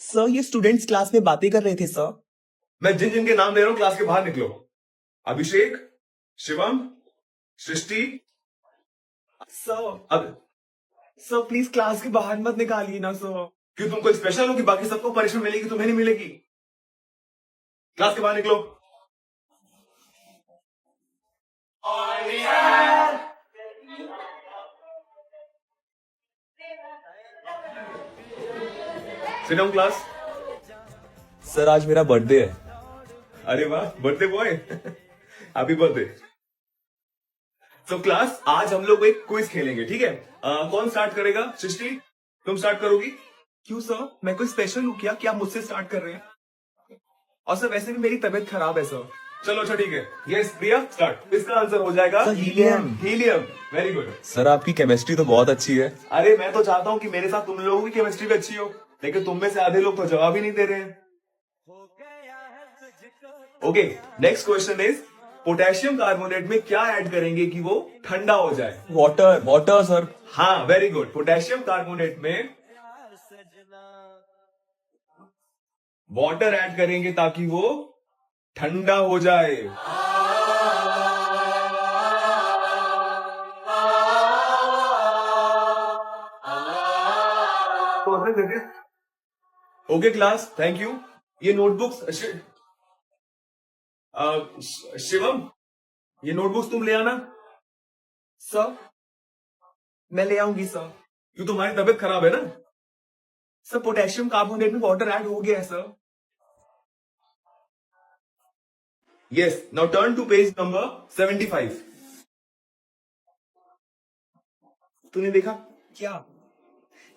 Sir ये students class में बातें कर रहे थे सर। मैं जिन जिन के नाम ले रहा हूं क्लास के बाहर निकलो। अभिषेक, शिवम, सृष्टि। सर अब सर प्लीज क्लास के बाहर मत निकालिए ना सर। क्यों, तुम कोई स्पेशल हो कि बाकी सबको पनिशमेंट मिलेगी, तुम्हें नहीं मिलेगी? क्लास के बाहर निकलो। Sit down class. सर आज मेरा बर्थडे है। अरे वाह, बर्थडे बॉय। Happy birthday. तो क्लास, आज हम लोग एक क्विज खेलेंगे, ठीक है? कौन स्टार्ट करेगा? सृष्टि, तुम स्टार्ट करोगी? क्यों सर, मैं कोई स्पेशल हूँ क्या कि आप मुझसे स्टार्ट कर रहे हैं? और सर वैसे भी मेरी तबीयत खराब है सर। चलो अच्छा ठीक है। यस प्रिया, स्टार्ट। इसका आंसर हो जाएगा sir, helium. Helium, very good. Sir आपकी केमिस्ट्री तो बहुत अच्छी है। अरे मैं तो चाहता हूँ कि मेरे साथ तुम लोगों की केमिस्ट्री भी अच्छी हो, लेकिन तुम में से आधे लोग तो जवाब ही नहीं दे रहे हैं। Okay, next question is, potassium carbonate में क्या ऐड करेंगे कि वो ठंडा हो जाए? Water water sir. हाँ, वेरी गुड। पोटेशियम कार्बोनेट में वाटर ऐड करेंगे ताकि वो ठंडा हो जाए। Okay class, thank you. ये नोटबुक्स शिवम, ये नोटबुक्स तुम ले आना। सर मैं ले आऊंगी सर। क्यों, तुम्हारी तबीयत खराब है ना? सर पोटेशियम कार्बोनेट में वाटर ऐड हो गया है sir. Yes, now turn to page number 75। तूने देखा क्या?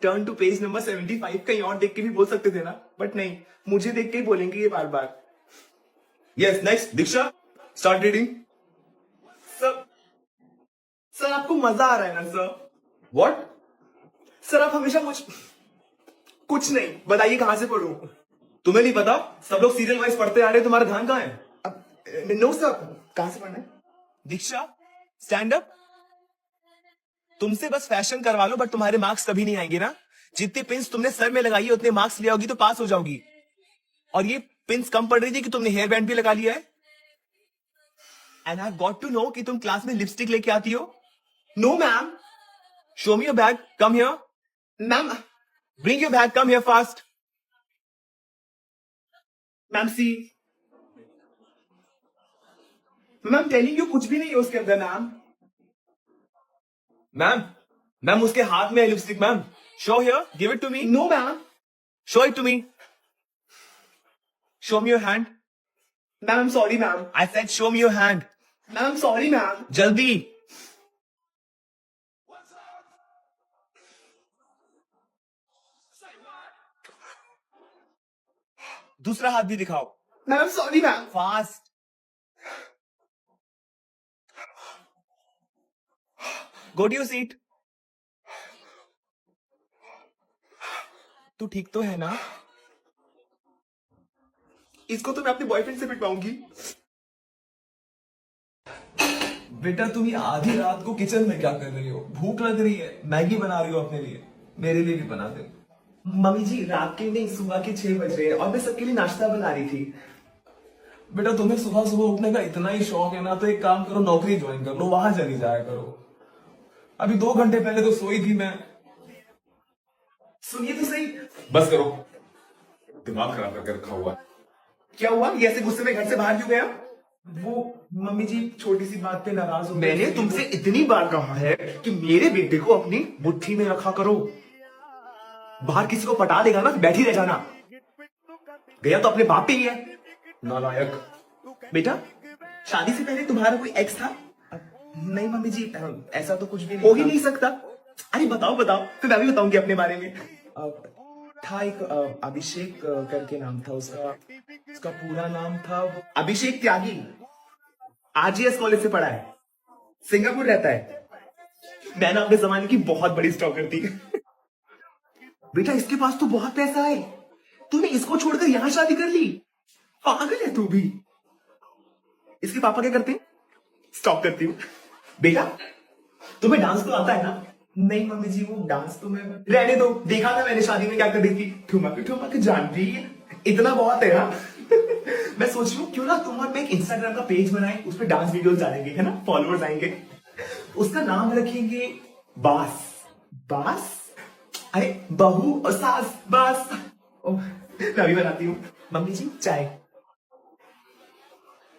टर्न टू पेज नंबर 75 कहीं और देख के भी बोल सकते थे ना, बट नहीं, मुझे देख के ही बोलेंगे ये बार बार। यस, नेक्स्ट दीक्षा, स्टार्ट रीडिंग। सर सर आपको मजा आ रहा है ना सर? व्हाट? सर आप हमेशा कुछ नहीं, बताइए कहां से पढ़ूं? तुम्हें नहीं पता? सब लोग सीरियल वाइज पढ़ते आ रहे हैं, तुम्हारा ध्यान कहां है? नो सर, कहां से पढ़ना है? दीक्षा स्टैंड अप। तुमसे बस फैशन करवा लो, बट तुम्हारे मार्क्स कभी नहीं आएंगे ना। जितने पिंस तुमने सर में लगाई है उतने मार्क्स ले आओगी तो पास हो जाओगी। और ये पिंस कम पड़ रही थी कि तुमने हेयर बैंड भी लगा लिया है। And I got to know कि तुम क्लास में लिपस्टिक लेके आती हो। No ma'am. Show me your bag, come here. Ma'am bring your bag, come here fast. Ma'am see, ma'am telling you कुछ भी नहीं है उसके अंदर मैम। मैम, मैम उसके हाथ में है lipstick ma'am. Show here, give it to me. No ma'am. Show it to me. Show me your hand. Ma'am I am sorry ma'am. I said show me your hand. Ma'am I am sorry ma'am. जल्दी। दूसरा हाथ भी दिखाओ। Ma'am I am sorry ma'am. Fast. Go to your seat. तू ठीक तो है ना? इसको तो मैं अपने बॉयफ्रेंड से पिटवाऊंगी। बेटा तुम ये आधी रात को किचन में क्या कर रही हो? भूख लग रही है, मैगी बना रही हो अपने लिए? मेरे लिए भी बना दे। मम्मी जी रात के नहीं, सुबह के 6 बज रहे हैं और मैं सबके लिए नाश्ता बना रही थी। बेटा तुम्हें सुबह सुबह उठने का इतना ही शौक है ना, तो एक काम करो, नौकरी ज्वाइन कर लो, वहां चली जाया करो। अभी 2 घंटे पहले तो सोई थी मैं। सुनिए तो सही। बस करो, दिमाग खराब करके रखा हुआ है। क्या हुआ? ये ऐसे गुस्से में घर से बाहर क्यों गया? वो मम्मी जी छोटी सी बात पे नाराज हो गए। मैंने तुमसे इतनी बार कहा है कि मेरे बेटे को अपनी मुट्ठी में रखा करो। बाहर किसी को पटा देगा ना तो बैठी रह जाना। गया तो अपने बाप पे ही है, नालायक। बेटा शादी से पहले तुम्हारा कोई एक्स था? नहीं मम्मी जी, ऐसा तो कुछ भी नहीं हो ही नहीं सकता। अरे बताओ बताओ, फिर मैं भी बताऊंगी अपने बारे में। था एक अभिषेक करके नाम था उसका। उसका पूरा नाम था अभिषेक त्यागी। आरजीएस कॉलेज से पढ़ा है, सिंगापुर रहता है। मैं ना अपने जमाने की बहुत बड़ी स्टॉकर थी। बेटा इसके पास तो बहुत पैसा है, तूने इसको छोड़कर यहां शादी कर ली? पागल है तू भी। इसके पापा क्या करते हैं? स्टॉक करती हूँ। बेटा तुम्हें डांस तो आता है ना? नहीं मम्मी जी, वो डांस तो मैं रहने दो, देखा था मैंने शादी में क्या कर रही थी, ठुमक ठुमक जानती है, इतना बहुत है हाँ। मैं सोच रही हूँ क्यों ना तुम और मैं एक इंस्टाग्राम का पेज बनाए, उस पर डांस वीडियोस डालेंगे, है ना, फॉलोअर्स आएंगे, उसका नाम रखेंगे बास। बास, अरे बहू और सास, बास। ओह, मैं अभी बनाती हूँ। मम्मी जी चाय।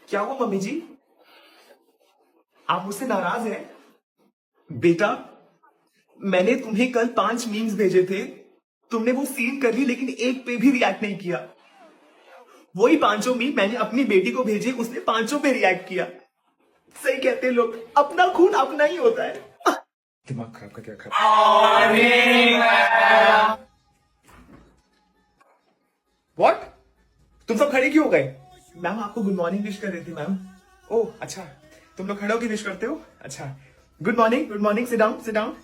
क्या हुआ मम्मी जी, आप मुझसे नाराज हैं? बेटा, मैंने तुम्हें कल 5 मीम्स भेजे थे, तुमने वो सीन कर ली लेकिन एक पे भी रिएक्ट नहीं किया। वही 5 मीम मैंने अपनी बेटी को भेजे, उसने 5 पे रिएक्ट किया। सही कहते हैं लोग, अपना खून अपना ही होता है। दिमाग खराब का क्या खराब। व्हाट, तुम सब खड़े क्यों हो गए? मैम आपको गुड मॉर्निंग विश कर रही थी मैम। ओह अच्छा, तुम लोग खड़े होकर विश करते हो, अच्छा। Good morning, good morning, sit down, sit down.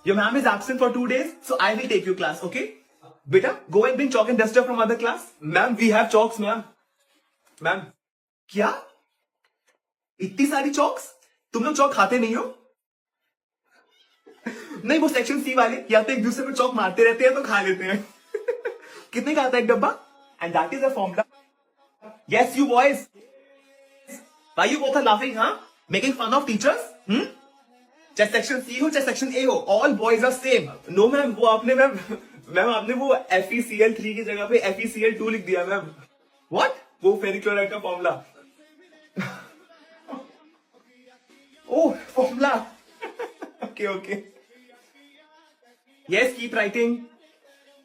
Your ma'am is absent for 2 days, so I will take your class, okay? Beta, go and bring chalk and duster from other class. Ma'am, we have chalks, ma'am. Ma'am, क्या? इतनी सारी chalks? तुम लोग चौक खाते नहीं हो? नहीं, वो सेक्शन सी वाले या तो एक दूसरे पर चौक मारते रहते हैं तो खा लेते हैं। कितने का आता है एक डब्बा? And that is a formula. Yes, you boys. Why you both are laughing, huh? Making fun of teachers? Hmm? चाहे सेक्शन सी हो चाहे सेक्शन ए हो, all boys are same. No ma'am, वो आपने मैम आपने वो FeCl3 की जगह पे FeCl2 लिख दिया मैम। व्हाट? वो फेरिक क्लोराइड का formula. Oh formula. Okay okay, yes keep writing.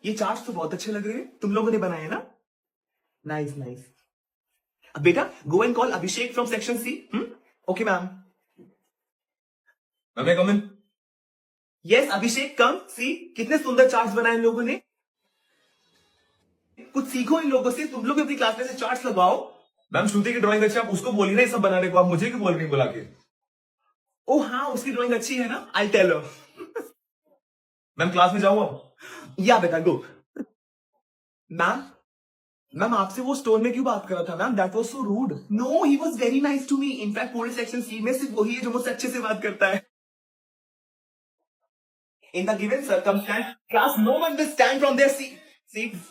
ये चार्ट्स तो बहुत अच्छे लग रहे हैं, तुम लोगों ने बनाए ना? Nice nice. बेटा, go and call Abhishek from section C. Okay ma'am. May I come in? Yes Abhishek, come see, कितने सुंदर चार्ट्स बनाए इन लोगों ने। कुछ सीखो इन लोगों से, तुम लोग अपनी क्लास में से चार्ट्स लगवाओ। मैम श्रुति की ड्राइंग अच्छी, आप उसको बोलिए ना ये सब बनाने को, आप मुझे क्यों बोल रही बुला के? ओ हाँ, उसकी ड्राइंग अच्छी है ना, I tell her. Ma'am class में जाऊँ अब? या बेटा गो। मैम, मैम आपसे वो स्टोर में क्यों बात कर रहा था ma'am? That was so rude. No, he was very nice to me. In fact पूरे सेक्शन सी में सिर्फ वही है जो मुझसे अच्छे से बात करता है। In the given circumstance, class no one will stand from their seats.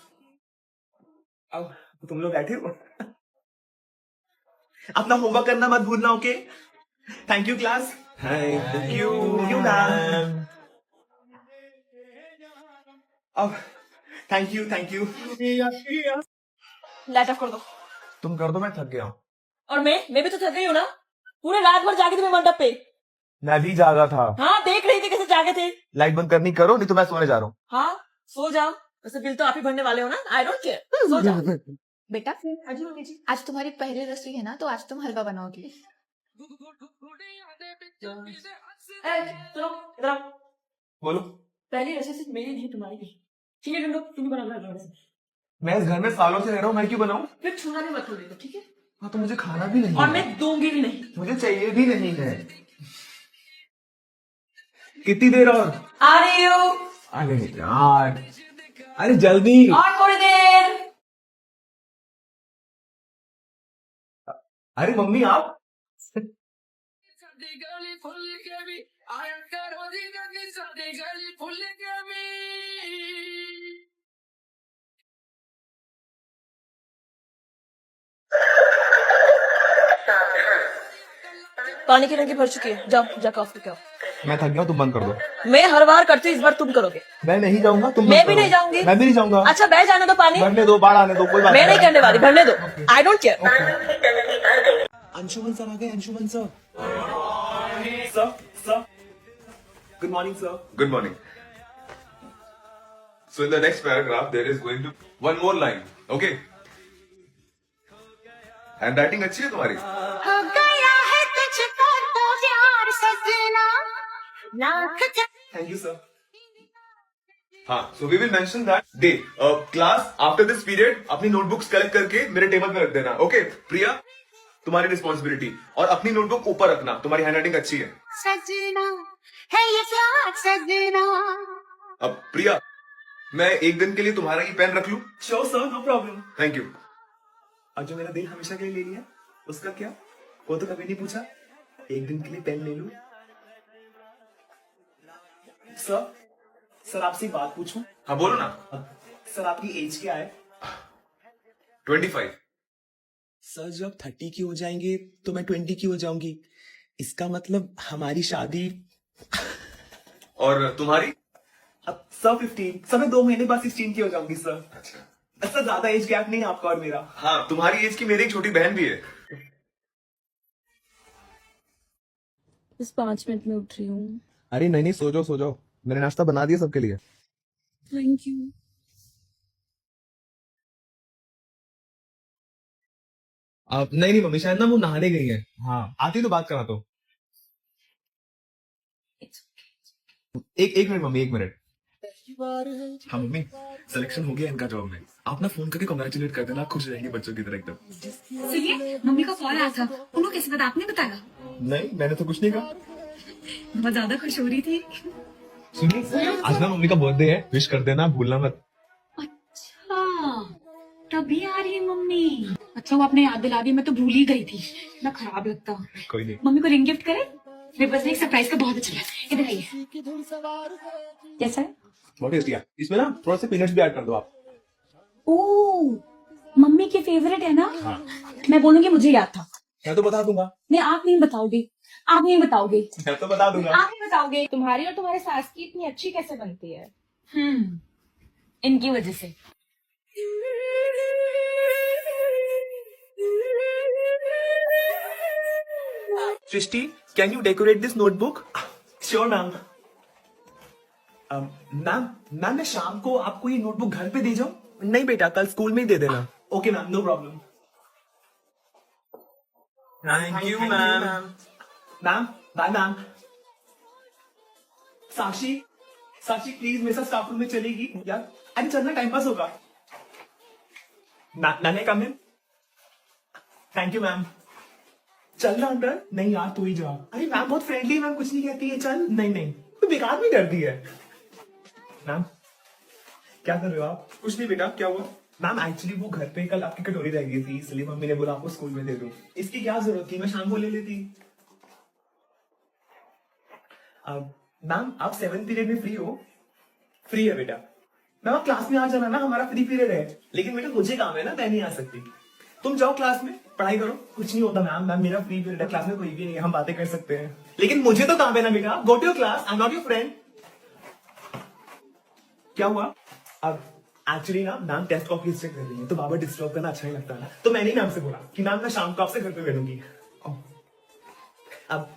अब तुम लोग बैठे हो। अपना होमवर्क करना मत भूलना, okay? Thank you class. Thank you, ma'am. अब thank you, thank you. Light of कर दो। तुम कर दो, मैं थक गया हूँ। और मैं भी तो थक गई हूँ ना, पूरे रात भर जागी थी मैं मंडप पे। मैं भी जागा था। हाँ, देख रही थी कैसे जागे थे। लाइट बंद करनी करो, नहीं तो मैं सोने जा रहा हूँ। हाँ, सो जाओ, वैसे बिल तो आप ही भरने वाले हो ना, आई डोंट केयर, सो जाओ। बेटा, हाँ जी मम्मी जी। आज तुम्हारी पहली रसोई है ना, तो आज तुम हलवा बनाओगी। सुनो इधर आओ। बोलो। पहली रसोई सिर्फ मेरी नहीं तुम्हारी भी। ठीक है ढूंढो, तुम बनाना है। मैं इस घर में सालों से रह रहा हूँ, मैं क्यों बनाऊँ? फिर छूना भी मत छोड़ेगा, ठीक है? हाँ तो मुझे खाना भी नहीं और है। मैं दूंगी भी नहीं। मुझे चाहिए भी नहीं है। कितनी देर और? आ रही हूँ। अरे यार, अरे जल्दी। और थोड़ी देर। अरे मम्मी आप? पानी की टंकी भर चुकी है, जाओ जाकर ऑफ करके आओ। मैं थक गया, तुम बंद कर दो। मैं हर बार करती हूँ, इस बार तुम करोगे। मैं नहीं जाऊंगा, तुम मैं बंद भी करो। नहीं जाऊंगी। मैं भी नहीं जाऊंगा। अच्छा बह जाने दो पानी। भरने दो, बाढ़ आने दो, कोई बात मैं नहीं करने वाली, भरने दो, I don't care. Anshuman sir आ गए, Anshuman sir. Sir good morning sir. Good morning. So in the next paragraph, there is going to one more line. Okay. Handwriting अच्छी है तुम्हारी? हो गया है तुझको तो प्यार सजना, लाख थैंक यू सर। हाँ. So we will mention that day. Class after this period अपनी notebooks collect करके मेरे टेबल पे रख देना. Okay. प्रिया, तुम्हारी रिस्पॉन्सिबिलिटी, और अपनी नोटबुक ऊपर रखना, तुम्हारी हैंडराइटिंग अच्छी है। सजना है ये प्यार सजना। अब प्रिया, मैं एक दिन के लिए तुम्हारा ये पेन रख लूं? Sure sir, no problem. Thank you. और जो मेरा दिल हमेशा के लिए ले लिया, उसका क्या? वो तो कभी नहीं पूछा। एक दिन के लिए पेन ले लूं। सर सर आपसे एक बात पूछूं? हाँ बोलो ना। सर आपकी एज क्या है? 25। सर जब 30 की हो जाएंगे तो मैं 20 की हो जाऊंगी। इसका मतलब हमारी शादी। और तुम्हारी? अब सर 15। सर मैं 2 महीने बाद 16 की हो जाऊंगी सर। अच्छा। सर ज्यादा एज गैप नहीं है आपका और मेरा। हाँ तुम्हारी एज की मेरी एक छोटी बहन भी है। बस 5 मिनट में उठ रही हूँ। अरे नहीं नहीं, सो जाओ, मैंने नाश्ता बना दिया सबके लिए। Thank you. आप नहीं नहीं मम्मी, शायद ना वो नहाने गई है। हाँ आती तो बात करा तो। एक मिनट मम्मी, 1 मिनट। हाँ मम्मी, सिलेक्शन हो गया इनका जॉब में। आप ना फोन करके कांग्रेचुलेट कर देना, खुश रहेंगे बच्चों की तरह एकदम। सुनिए, मम्मी का कॉल आया था। उनको कैसे पता, आपने बताया? नहीं मैंने तो कुछ नहीं कहा। बहुत ज्यादा खुश हो रही थी। सुनिए, आज ना मम्मी का बर्थडे है, विश कर देना, भूलना मत। अच्छा, तभी आ रही है मम्मी। अच्छा वो आपने याद दिला दी, मैं तो भूल ही गई थी। इतना खराब लगता। कोई नहीं। मम्मी को रिंग गिफ्ट करे। मेरे पास एक सरप्राइज का बहुत अच्छा है, इधर आइए। कैसा है? बहुत टेस्टी है। इसमें ना थोड़ा सा पीनट्स भी ऐड कर दो आप। ओह, मम्मी की फेवरेट है ना? हाँ। मैं बोलूंगी मुझे याद था। मैं तो बता दूंगा। नहीं, आप नहीं बताओगे। आप नहीं बताओगे। मैं तो बता दूंगा। आप नहीं बताओगे। तुम्हारी और तुम्हारे सास की इतनी अच्छी कैसे बनती है? इनकी वजह से। Srishti, can you decorate this notebook? Sure ma'am. Ma'am मैं शाम को आपको ये नोटबुक घर पे दे जाऊं? नहीं बेटा, कल स्कूल में ही दे देना। Okay ma'am, no problem. Thank you ma'am. Ma'am bye ma'am. Sakshi, Sakshi please मेरे साथ स्टाफ रूम में चलेगी यार? अरे चलना, टाइम पास होगा। मैंने come in. Thank you ma'am. चल रहा अंदर? नहीं यार तू ही जा। अरे मैम बहुत फ्रेंडली है, मैम कुछ नहीं कहती है, चल। नहीं नहीं, तू बेकार में डरती है। मैम क्या कर रहे हो आप? कुछ नहीं बेटा, क्या हुआ? मैम एक्चुअली वो घर पे कल आपकी कटोरी रह गई थी, इसलिए मम्मी ने बोला आपको स्कूल में दे दूं। इसकी क्या जरूरत थी, मैं शाम को ले लेती। मैम आप 7th पीरियड में फ्री हो? फ्री है बेटा। मैम आप क्लास में आ जाना ना, हमारा फ्री पीरियड है। लेकिन बेटा मुझे काम है ना, मैं नहीं आ सकती। तुम जाओ क्लास में पढ़ाई करो। कुछ नहीं होता मैम, मेरा फ्री पीरियड है, क्लास में कोई भी नहीं है, हम बातें कर सकते हैं। लेकिन मुझे तो काम है ना बेटा। Go to your class, I am not your friend. क्या हुआ? अब एक्चुअली ना मैम टेस्ट कॉपी चेक कर रही है, तो बाबा डिस्टर्ब करना अच्छा नहीं लगता ना, तो मैंने ही मैम से बोला कि मैम मैं शाम को आपसे घर पे मिलूंगी। अब